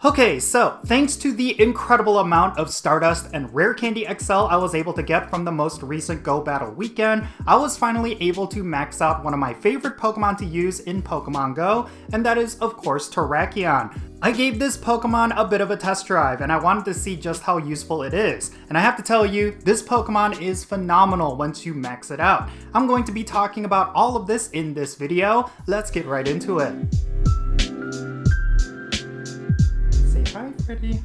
Okay, so thanks to the incredible amount of Stardust and Rare Candy XL I was able to get from the most recent Go Battle weekend, I was finally able to max out one of my favorite Pokemon to use in Pokemon Go, and that is of course Terrakion. I gave this Pokemon a bit of a test drive and I wanted to see just how useful it is. And I have to tell you, this Pokemon is phenomenal once you max it out. I'm going to be talking about all of this in this video. Let's get right into it. Hi, Freddy.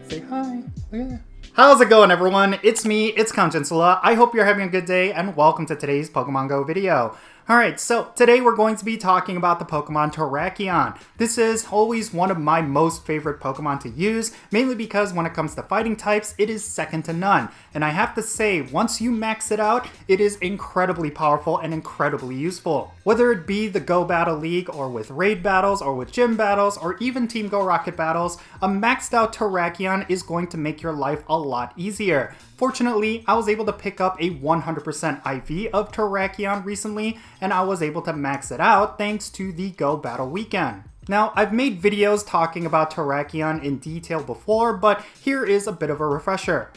Say hi. Yeah. How's it going, everyone? It's me, it's Jinsula. I hope you're having a good day, and welcome to today's Pokemon Go video. Alright, so today we're going to be talking about the Pokemon Terrakion. This is always one of my most favorite Pokemon to use, mainly because when it comes to fighting types, it is second to none. And I have to say, once you max it out, it is incredibly powerful and incredibly useful. Whether it be the Go Battle League, or with raid battles, or with gym battles, or even Team Go Rocket battles, a maxed out Terrakion is going to make your life a lot easier. Fortunately, I was able to pick up a 100% IV of Terrakion recently, and I was able to max it out thanks to the Go Battle weekend. Now, I've made videos talking about Terrakion in detail before, but here is a bit of a refresher.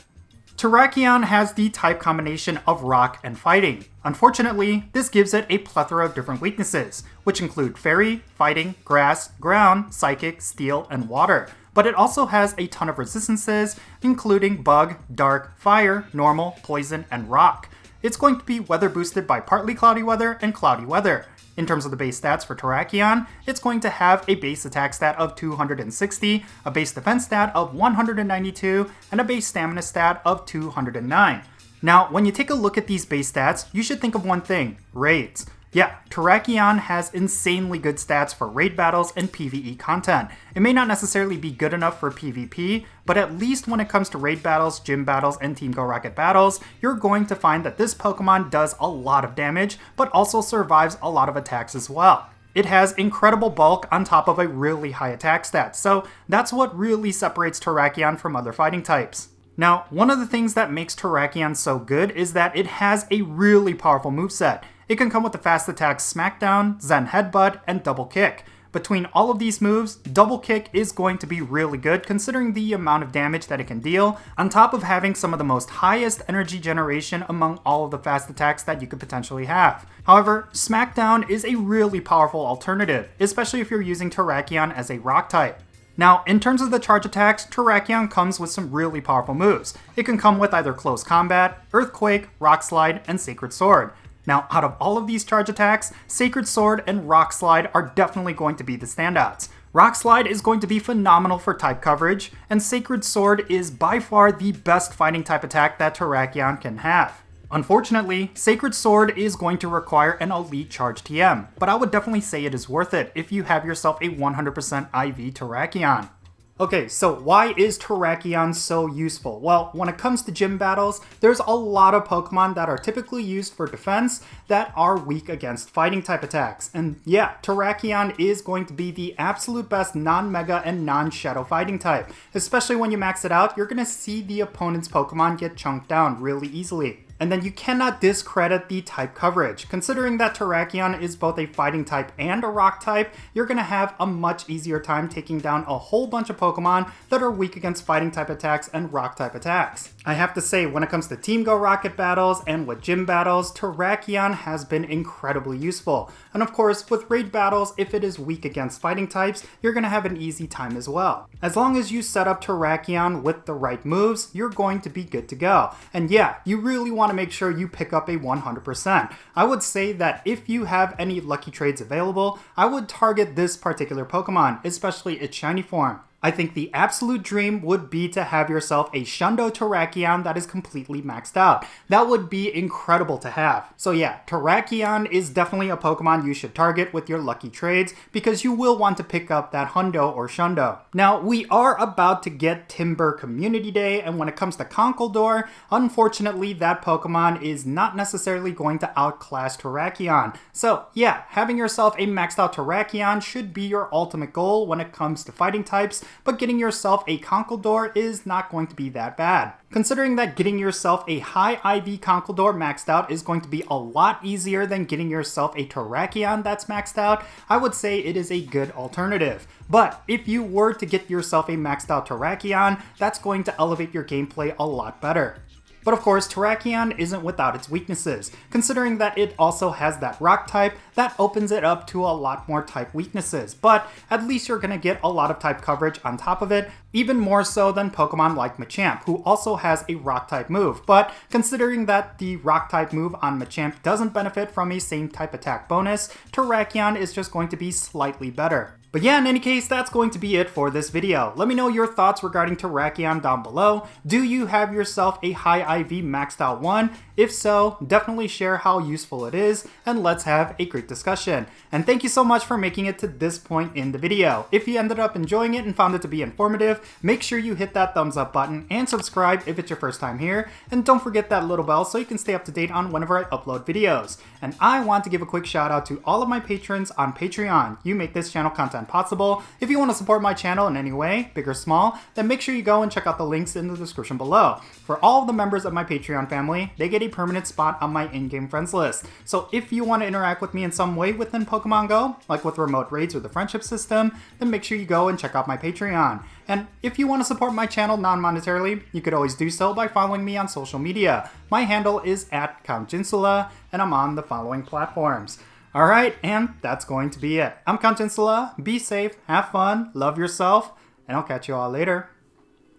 Terrakion has the type combination of Rock and Fighting. Unfortunately, this gives it a plethora of different weaknesses, which include Fairy, Fighting, Grass, Ground, Psychic, Steel, and Water. But it also has a ton of resistances, including Bug, Dark, Fire, Normal, Poison, and Rock. It's going to be weather boosted by partly cloudy weather and cloudy weather. In terms of the base stats for Terrakion, it's going to have a base attack stat of 260, a base defense stat of 192, and a base stamina stat of 209. Now, when you take a look at these base stats, you should think of one thing: raids. Yeah, Terrakion has insanely good stats for raid battles and PvE content. It may not necessarily be good enough for PvP, but at least when it comes to raid battles, gym battles, and Team Go Rocket battles, you're going to find that this Pokemon does a lot of damage, but also survives a lot of attacks as well. It has incredible bulk on top of a really high attack stat, so that's what really separates Terrakion from other fighting types. Now, one of the things that makes Terrakion so good is that it has a really powerful moveset. It can come with the fast attacks Smackdown, Zen Headbutt, and Double Kick. Between all of these moves, Double Kick is going to be really good considering the amount of damage that it can deal, on top of having some of the most highest energy generation among all of the fast attacks that you could potentially have. However, Smackdown is a really powerful alternative, especially if you're using Terrakion as a rock type. Now, in terms of the charge attacks, Terrakion comes with some really powerful moves. It can come with either Close Combat, Earthquake, Rock Slide, and Sacred Sword. Now, out of all of these charge attacks, Sacred Sword and Rock Slide are definitely going to be the standouts. Rock Slide is going to be phenomenal for type coverage, and Sacred Sword is by far the best fighting type attack that Terrakion can have. Unfortunately, Sacred Sword is going to require an elite charge TM, but I would definitely say it is worth it if you have yourself a 100% IV Terrakion. Okay, so why is Terrakion so useful? Well, when it comes to gym battles, there's a lot of Pokemon that are typically used for defense that are weak against fighting type attacks. And yeah, Terrakion is going to be the absolute best non-mega and non-shadow fighting type. Especially when you max it out, you're going to see the opponent's Pokemon get chunked down really easily. And then you cannot discredit the type coverage. Considering that Terrakion is both a fighting type and a rock type, you're going to have a much easier time taking down a whole bunch of Pokemon that are weak against fighting type attacks and rock type attacks. I have to say, when it comes to Team Go Rocket battles and with gym battles, Terrakion has been incredibly useful. And of course, with raid battles, if it is weak against fighting types, you're going to have an easy time as well. As long as you set up Terrakion with the right moves, you're going to be good to go. And yeah, you really want to make sure you pick up a 100%. I would say that if you have any lucky trades available, I would target this particular Pokemon, especially its shiny form. I think the absolute dream would be to have yourself a Shundo Terrakion that is completely maxed out. That would be incredible to have. So yeah, Terrakion is definitely a Pokemon you should target with your lucky trades because you will want to pick up that Hundo or Shundo. Now, we are about to get Timber Community Day, and when it comes to Conkeldurr, unfortunately that Pokemon is not necessarily going to outclass Terrakion. So yeah, having yourself a maxed out Terrakion should be your ultimate goal when it comes to fighting types, but getting yourself a Conkeldurr is not going to be that bad. Considering that getting yourself a high IV Conkeldurr maxed out is going to be a lot easier than getting yourself a Terrakion that's maxed out, I would say it is a good alternative. But if you were to get yourself a maxed out Terrakion, that's going to elevate your gameplay a lot better. But of course, Terrakion isn't without its weaknesses, considering that it also has that rock type that opens it up to a lot more type weaknesses, but at least you're gonna get a lot of type coverage on top of it, even more so than Pokemon like Machamp, who also has a rock type move. But considering that the rock type move on Machamp doesn't benefit from a same type attack bonus, Terrakion is just going to be slightly better. But yeah, in any case, that's going to be it for this video. Let me know your thoughts regarding Terrakion down below. Do you have yourself a high IV maxed out one? If so, definitely share how useful it is, and let's have a great discussion. And thank you so much for making it to this point in the video. If you ended up enjoying it and found it to be informative, make sure you hit that thumbs up button and subscribe if it's your first time here. And don't forget that little bell so you can stay up to date on whenever I upload videos. And I want to give a quick shout out to all of my patrons on Patreon. You make this channel content possible. If you want to support my channel in any way, big or small, then make sure you go and check out the links in the description below. For all of the members of my Patreon family, they get a permanent spot on my in-game friends list. So if you want to interact with me in some way within Pokemon Go, like with remote raids or the friendship system, then make sure you go and check out my Patreon. And if you want to support my channel non-monetarily, you could always do so by following me on social media. My handle is @Jinsula, and I'm on the following platforms. Alright, and that's going to be it. I'm Jinsula. Be safe, have fun, love yourself, and I'll catch you all later.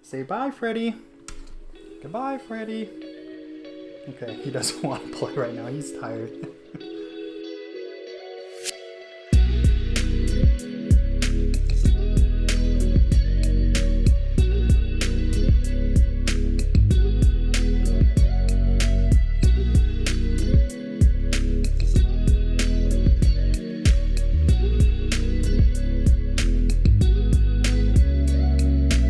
Say bye, Freddy. Goodbye, Freddy. Okay, he doesn't want to play right now. He's tired.